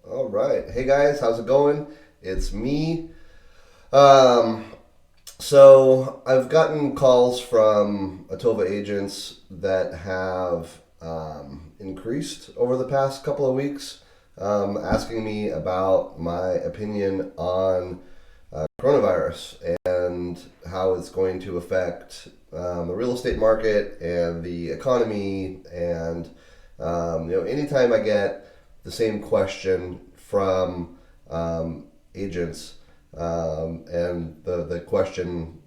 All right. Hey guys, how's it going? It's me. Um, so I've gotten calls from Atova agents that have increased over the past couple of weeks, asking me about my opinion on coronavirus and how it's going to affect the real estate market and the economy. And anytime I get the same question from agents, and the question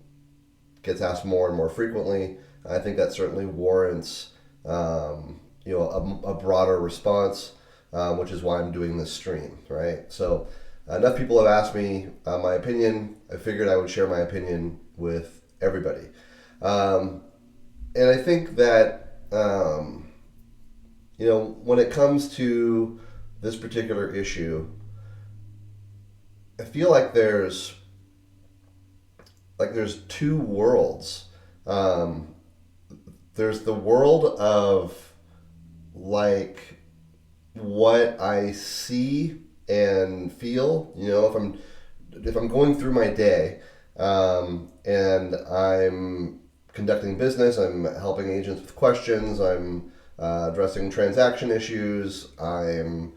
gets asked more and more frequently, I think that certainly warrants a broader response, which is why I'm doing this stream, right? So enough people have asked me my opinion. I figured I would share my opinion with everybody. Um, and I think that, when it comes to this particular issue, I feel like there's two worlds. Um, there's the world of like what I see and feel. If I'm going through my day, and I'm conducting business, I'm helping agents with questions, I'm addressing transaction issues, I'm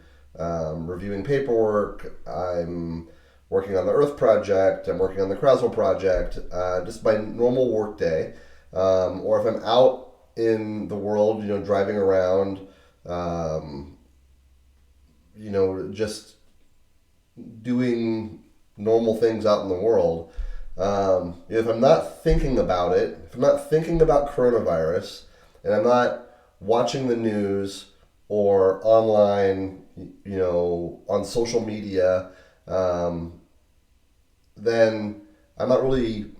reviewing paperwork, I'm working on the Earth Project, I'm working on the Krasel Project, just my normal work day. Or if I'm out in the world, driving around, um, just doing normal things out in the world. If I'm not thinking about it, if I'm not thinking about coronavirus, and I'm not watching the news or online, on social media, um, then I'm not really.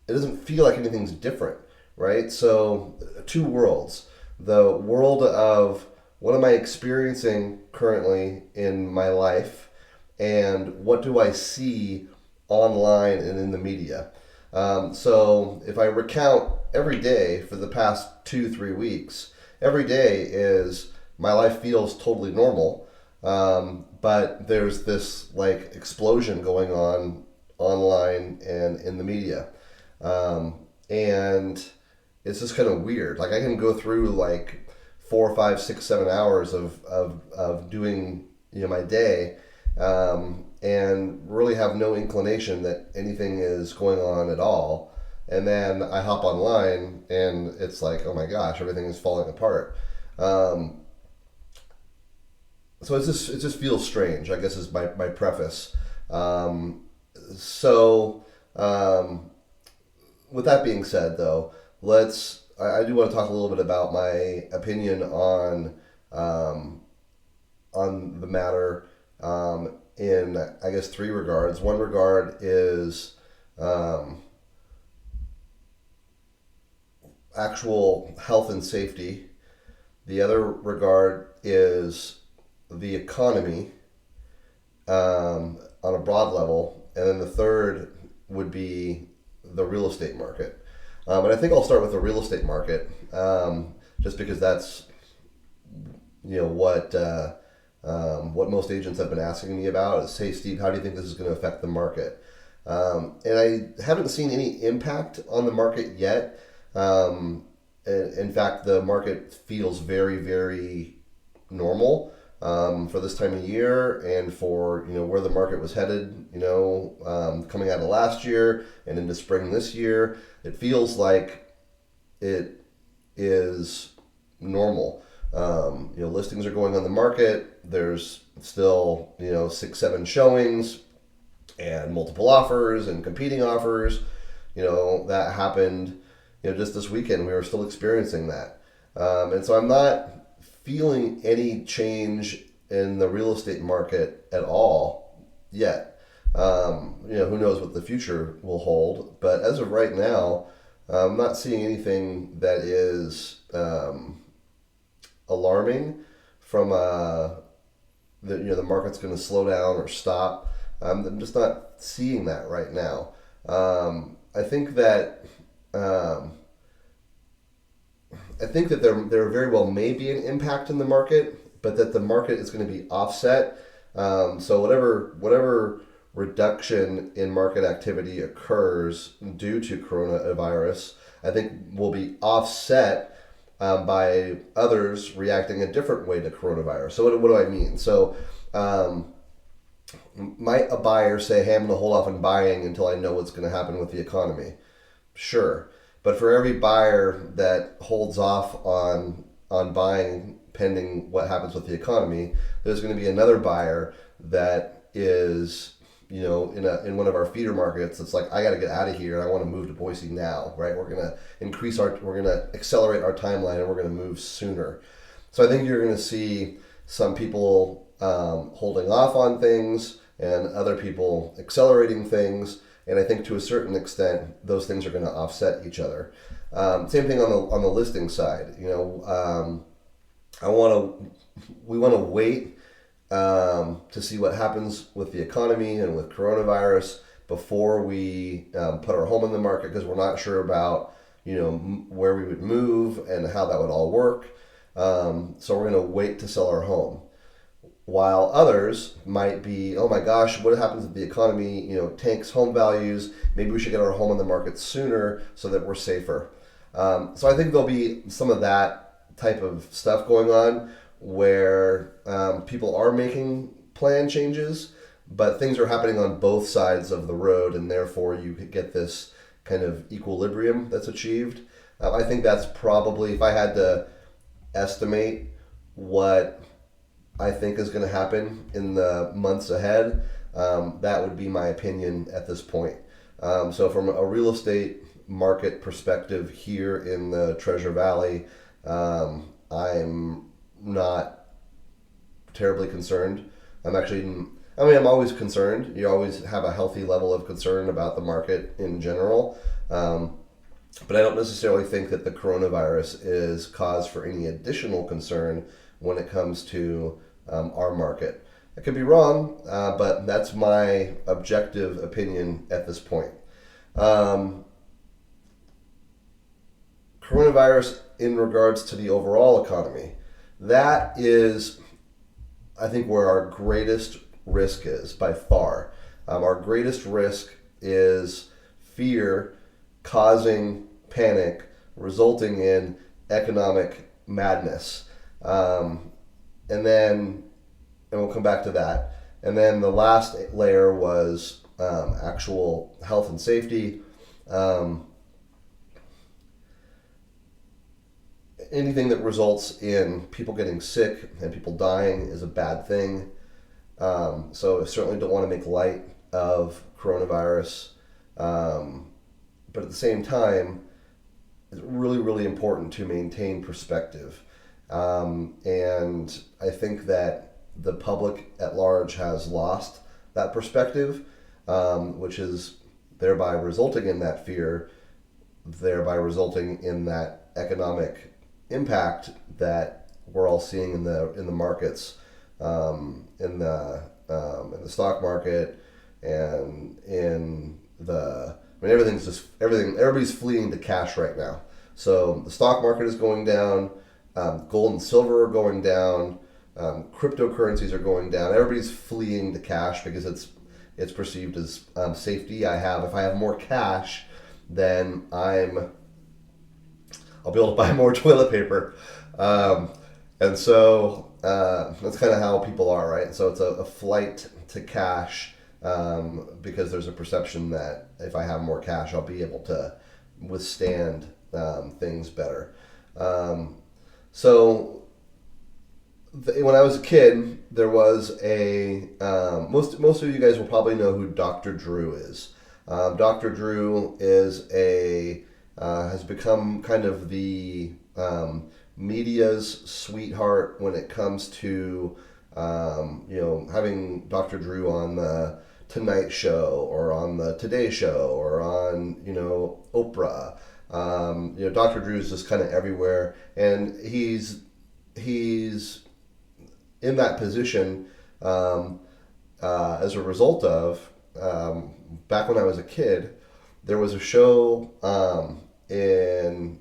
It doesn't feel like anything's different, right? So, two worlds. The world of what am I experiencing currently in my life, and what do I see online and in the media. So, if I recount every day for the past 2, 3 weeks, every day is my life feels totally normal, but there's this like explosion going on online and in the media. And it's just kind of weird. Like I can go through like 4, 5, 6, 7 hours of doing my day, and really have no inclination that anything is going on at all. And then I hop online and it's like, oh my gosh, everything is falling apart. Um, so it just feels strange, I guess, is my preface. Um, so um, with that being said, though, I do want to talk a little bit about my opinion um, on the matter, in I guess three regards. One regard is um, actual health and safety. The other regard is the economy, on a broad level, and then the third would be the real estate market. And I think I'll start with the real estate market, just because that's what most agents have been asking me about is, hey Steve, how do you think this is going to affect the market? And I haven't seen any impact on the market yet. In fact, the market feels very, very normal, for this time of year and for where the market was headed. Coming out of last year and into spring this year, it feels like it is normal. Listings are going on the market. There's still 6, 7 showings and multiple offers and competing offers. That happened. Just this weekend we were still experiencing that, and so I'm not feeling any change in the real estate market at all yet. Who knows what the future will hold? But as of right now, I'm not seeing anything that is alarming from the market's going to slow down or stop. I'm just not seeing that right now. I think that um, there very well may be an impact in the market, but that the market is going to be offset So whatever reduction in market activity occurs due to coronavirus, I think will be offset by others reacting a different way to coronavirus. So what do I mean? So um, might a buyer say, "Hey, I'm going to hold off on buying until I know what's going to happen with the economy"? Sure, but for every buyer that holds off on buying pending what happens with the economy, there's going to be another buyer that is, in one of our feeder markets. It's like, I got to get out of here and I want to move to Boise now, right? We're going to accelerate our timeline and we're going to move sooner. So I think you're going to see some people holding off on things and other people accelerating things. And I think to a certain extent, those things are going to offset each other. Same thing on the listing side. We want to wait to see what happens with the economy and with coronavirus before we put our home in the market, because we're not sure about where we would move and how that would all work. So we're going to wait to sell our home. While others might be, oh my gosh, what happens if the economy tanks home values? Maybe we should get our home on the market sooner so that we're safer. So I think there'll be some of that type of stuff going on where people are making plan changes, but things are happening on both sides of the road, and therefore you could get this kind of equilibrium that's achieved. I think that's probably, if I had to estimate what I think is going to happen in the months ahead, that would be my opinion at this point. So from a real estate market perspective here in the Treasure Valley, I'm not terribly concerned. I'm always concerned. You always have a healthy level of concern about the market in general. But I don't necessarily think that the coronavirus is cause for any additional concern when it comes to our market. I could be wrong, but that's my objective opinion at this point. Coronavirus in regards to the overall economy. That is, I think, where our greatest risk is by far. Our greatest risk is fear causing panic, resulting in economic madness. And we'll come back to that. And then the last layer was actual health and safety. Anything that results in people getting sick and people dying is a bad thing. So I certainly don't want to make light of coronavirus. But at the same time, it's really, really important to maintain perspective. And I think that the public at large has lost that perspective, which is thereby resulting in that fear, thereby resulting in that economic impact that we're all seeing in the markets, in the stock market, and everybody's fleeing to cash right now. So the stock market is going down, gold and silver are going down, cryptocurrencies are going down. Everybody's fleeing to cash because it's perceived as safety. If I have more cash, then I'll be able to buy more toilet paper. And so that's kind of how people are, right? So it's a flight to cash because there's a perception that if I have more cash, I'll be able to withstand things better. So when I was a kid, there was most of you guys will probably know who Dr. Drew is. Dr. Drew has become kind of the media's sweetheart when it comes to having Dr. Drew on the Tonight Show or on the Today Show or on Oprah. Dr. Drew is just kind of everywhere, and he's in that position as a result of back when I was a kid, there was a show in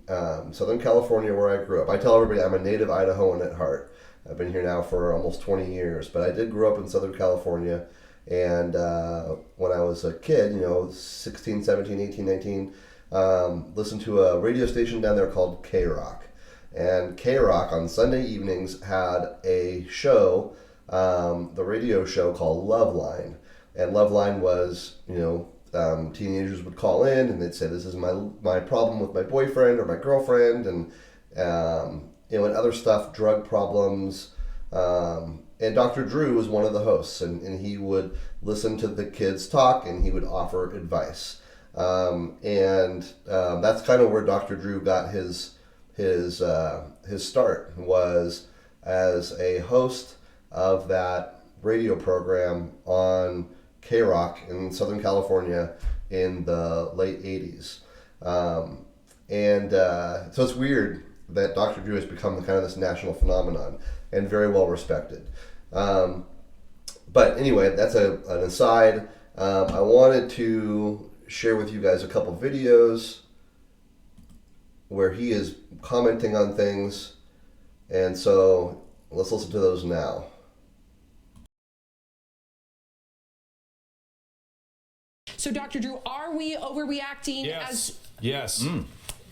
Southern California where I grew up. I tell everybody I'm a native Idahoan at heart. I've been here now for almost 20 years, but I did grow up in Southern California. And when I was a kid, 16, 17, 18, 19, listened to a radio station down there called K-Rock. And K-Rock on Sunday evenings had a show, the radio show called Loveline. And Loveline was, teenagers would call in and they'd say, this is my problem with my boyfriend or my girlfriend, and and other stuff, drug problems. And Dr. Drew was one of the hosts, and he would listen to the kids talk and he would offer advice. That's kind of where Dr. Drew got his start, was as a host of that radio program on K-Rock in Southern California in the late 80s. So it's weird that Dr. Drew has become kind of this national phenomenon and very well respected. But anyway, that's an aside. I wanted to share with you guys a couple videos where he is commenting on things, and so let's listen to those now. So, Dr. Drew, are we overreacting? Yes. Yes.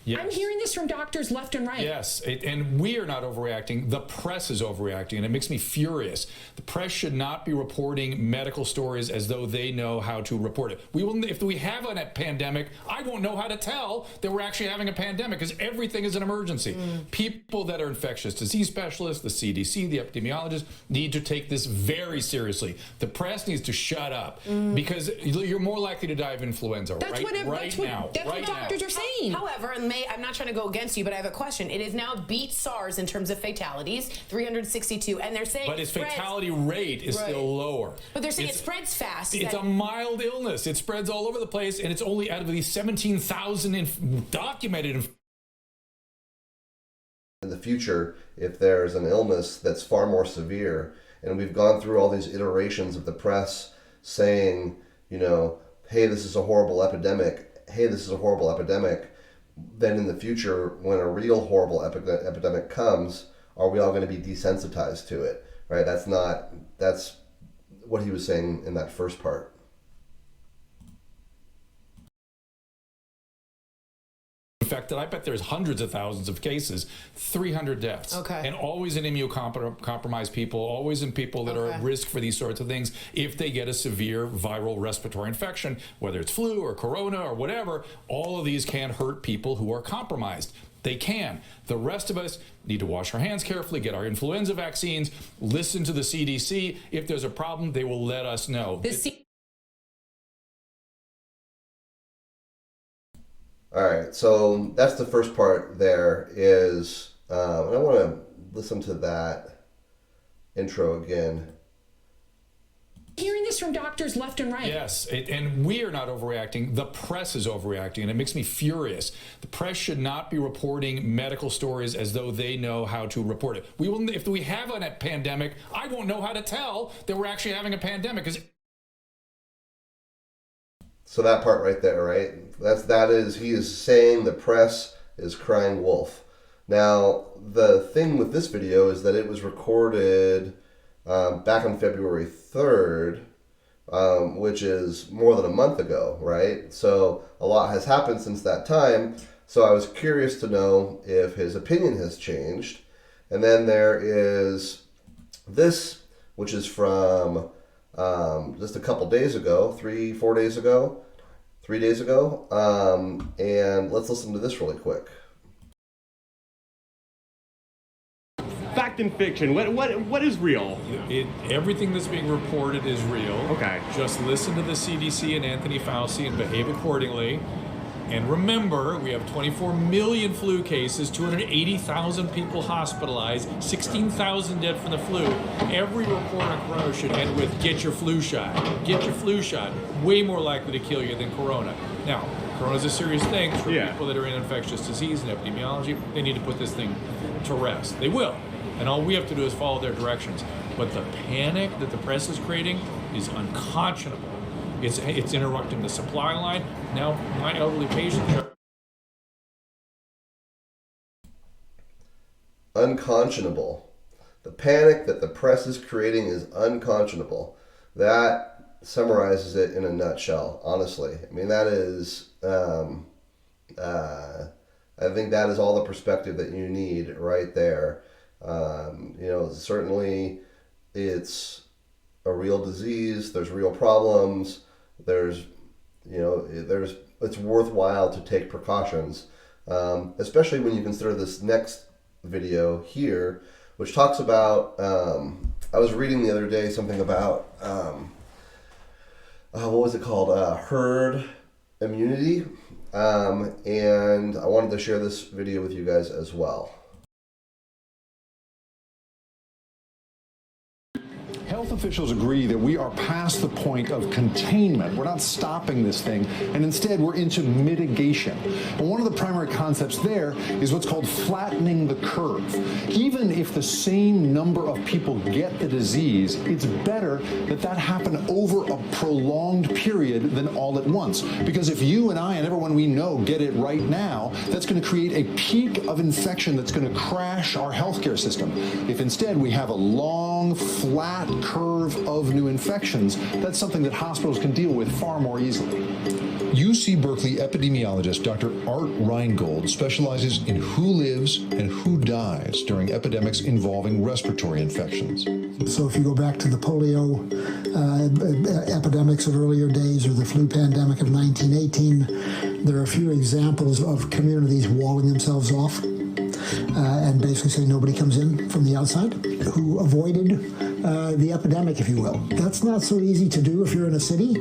Yes. I'm hearing this from doctors left and right. Yes, and we are not overreacting. The press is overreacting, and it makes me furious. The press should not be reporting medical stories as though they know how to report it. If we have a pandemic, I won't know how to tell that we're actually having a pandemic, because everything is an emergency. People that are infectious disease specialists, the CDC, the epidemiologists, need to take this very seriously. The press needs to shut up, because you're more likely to die of influenza That's what doctors are saying. However, I'm not trying to go against you, but I have a question. It has now beat SARS in terms of fatalities, 362, and they're saying but its fatality rate is still lower. But they're saying it spreads fast. It's a mild illness. It spreads all over the place, and it's only out of these 17,000 documented. In the future, if there's an illness that's far more severe, and we've gone through all these iterations of the press saying, hey, this is a horrible epidemic, then in the future, when a real horrible epidemic comes, are we all going to be desensitized to it? Right? That's what he was saying in that first part. Infected, I bet there's hundreds of thousands of cases, 300 deaths. Okay. And always in immunocompromised people, always in people that are at risk for these sorts of things if they get a severe viral respiratory infection, whether it's flu or corona or whatever. All of these can hurt people who are compromised. They can. The rest of us need to wash our hands carefully, get our influenza vaccines, listen to the CDC. If there's a problem, they will let us know. All right, so that's the first part there is, and I want to listen to that intro again. Hearing this from doctors left and right. Yes, and we are not overreacting. The press is overreacting, and it makes me furious. The press should not be reporting medical stories as though they know how to report it. If we have a pandemic, I won't know how to tell that we're actually having a pandemic. So that part right there, right? He is saying the press is crying wolf. Now, the thing with this video is that it was recorded back on February 3rd, which is more than a month ago, right? So a lot has happened since that time. So I was curious to know if his opinion has changed. And then there is this, which is from just a couple days ago, 3 days ago. And let's listen to this really quick. Fact and fiction. What is real? Everything that's being reported is real. Okay. Just listen to the CDC and Anthony Fauci and behave accordingly. And remember, we have 24 million flu cases, 280,000 people hospitalized, 16,000 dead from the flu. Every report on corona should end with, get your flu shot. Get your flu shot. Way more likely to kill you than corona. Now, corona is a serious thing. For people that are in infectious disease and epidemiology, they need to put this thing to rest. They will. And all we have to do is follow their directions. But the panic that the press is creating is unconscionable. It's interrupting the supply line. Now, my elderly patients are... Unconscionable. The panic that the press is creating is unconscionable. That summarizes it in a nutshell, honestly. I mean, that is, I think that is all the perspective that you need right there. Certainly it's a real disease. There's real problems. It's worthwhile to take precautions, especially when you consider this next video here, which talks about, I was reading the other day something about, what was it called? Herd immunity. And I wanted to share this video with you guys as well. Health officials agree that we are past the point of containment. We're not stopping this thing, and instead we're into mitigation. And one of the primary concepts there is what's called flattening the curve. Even if the same number of people get the disease, it's better that that happen over a prolonged period than all at once. Because if you and I and everyone we know get it right now, that's going to create a peak of infection that's going to crash our healthcare system. If instead we have a long, flat curve of new infections, that's something that hospitals can deal with far more easily. UC Berkeley epidemiologist Dr. Art Reingold specializes in who lives and who dies during epidemics involving respiratory infections. So if you go back to the polio epidemics of earlier days or the flu pandemic of 1918, there are a few examples of communities walling themselves off and basically saying nobody comes in from the outside, who avoided the epidemic, if you will. That's not so easy to do if you're in a city.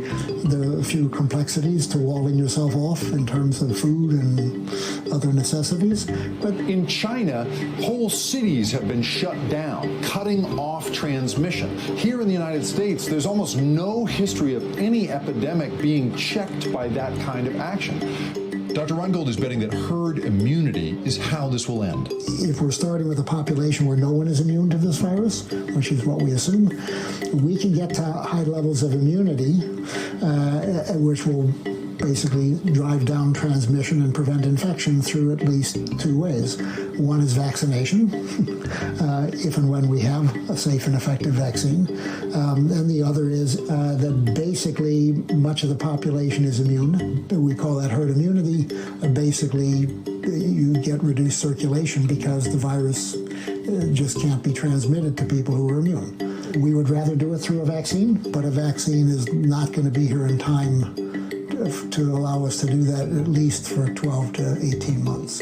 There are a few complexities to walling yourself off in terms of food and other necessities. But in China, whole cities have been shut down, cutting off transmission. Here in the United States, there's almost no history of any epidemic being checked by that kind of action. Dr. Reingold is betting that herd immunity is how this will end. If we're starting with a population where no one is immune to this virus, which is what we assume, we can get to high levels of immunity, which will basically drive down transmission and prevent infection through at least two ways. One is vaccination, if and when we have a safe and effective vaccine. And the other is that basically much of the population is immune. We call that herd immunity. Basically, you get reduced circulation because the virus just can't be transmitted to people who are immune. We would rather do it through a vaccine, but a vaccine is not going to be here in time to allow us to do that at least for 12 to 18 months.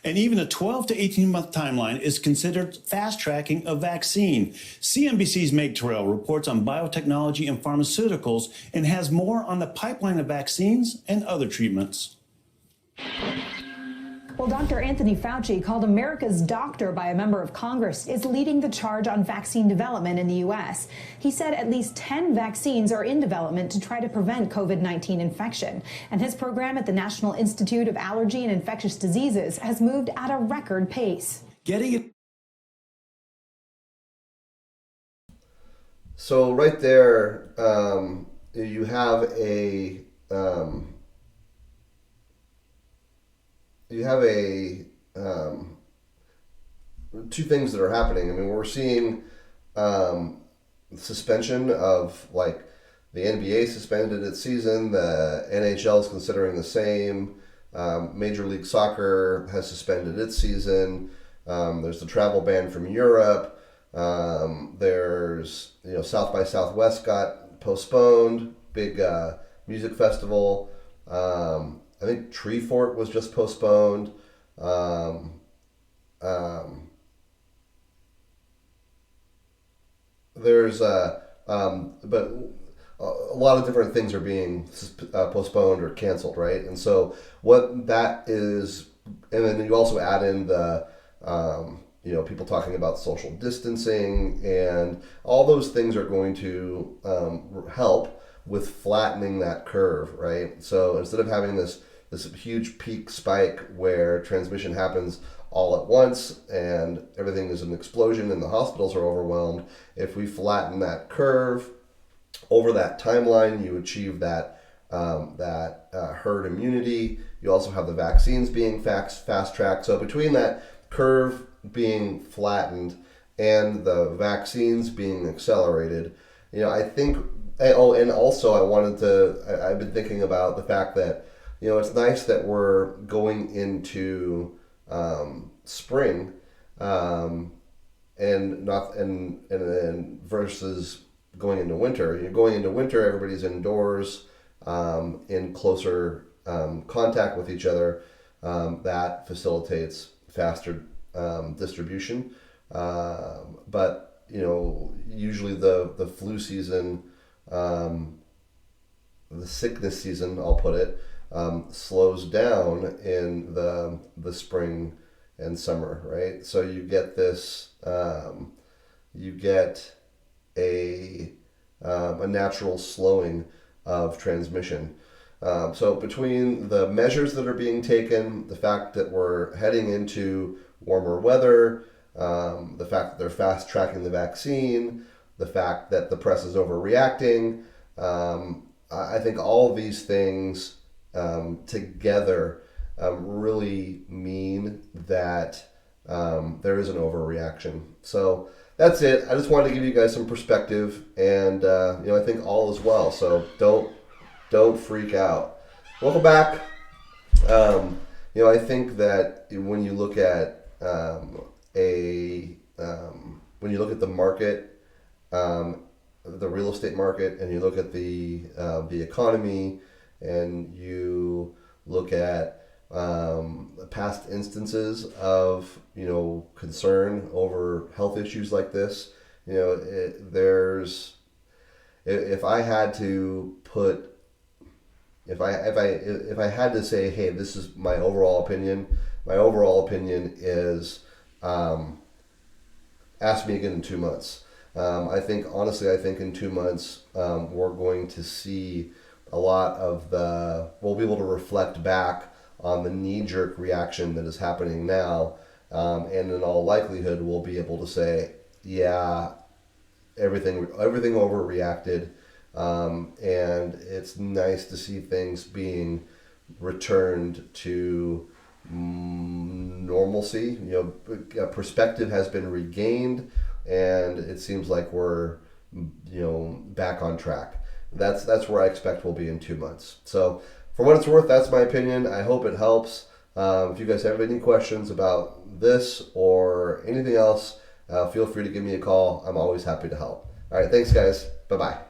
And even a 12 to 18-month timeline is considered fast-tracking a vaccine. CNBC's Meg Terrell reports on biotechnology and pharmaceuticals and has more on the pipeline of vaccines and other treatments. Well, Dr. Anthony Fauci, called America's doctor by a member of Congress, is leading the charge on vaccine development in the U.S. He said at least 10 vaccines are in development to try to prevent COVID-19 infection. And his program at the National Institute of Allergy and Infectious Diseases has moved at a record pace. So right there, you have a two things that are happening. I mean, we're seeing suspension of, like, the NBA suspended its season, the NHL is considering the same, Major League Soccer has suspended its season, there's the travel ban from Europe, there's, South by Southwest got postponed, big music festival, I think Treefort was just postponed. There's but a lot of different things are being postponed or canceled, right? And so what that is, and then you also add in the people talking about social distancing, and all those things are going to help with flattening that curve, right? So instead of having this huge peak spike where transmission happens all at once and everything is an explosion and the hospitals are overwhelmed, if we flatten that curve over that timeline, you achieve that herd immunity. You also have the vaccines being fast tracked. So between that curve being flattened and the vaccines being accelerated, I think. Oh, and also I've been thinking about the fact that, it's nice that we're going into spring, and not and versus going into winter. You're going into winter, everybody's indoors, in closer contact with each other. That facilitates faster distribution. But usually the flu season, the sickness season, I'll put it, slows down in the spring and summer, right? So you get this, you get a natural slowing of transmission. So between the measures that are being taken, the fact that we're heading into warmer weather, the fact that they're fast tracking the vaccine, the fact that the press is overreacting, I think all of these things together really mean that there is an overreaction. So that's it. I just wanted to give you guys some perspective, and I think all is well. So don't freak out. Welcome back. I think that when you look at when you look at the market, the real estate market, and you look at the economy, and you look at past instances of concern over health issues like this, if I had to put, if I had to say, hey, this is my overall opinion is, ask me again in 2 months. I think in 2 months, we're going to see a lot of we'll be able to reflect back on the knee-jerk reaction that is happening now. And in all likelihood, we'll be able to say, yeah, everything overreacted. And it's nice to see things being returned to normalcy. Perspective has been regained, and it seems like we're back on track. That's where I expect we'll be in 2 months. So for what it's worth, that's my opinion. I hope it helps. If you guys have any questions about this or anything else, feel free to give me a call. I'm always happy to help. All right, thanks guys. Bye-bye.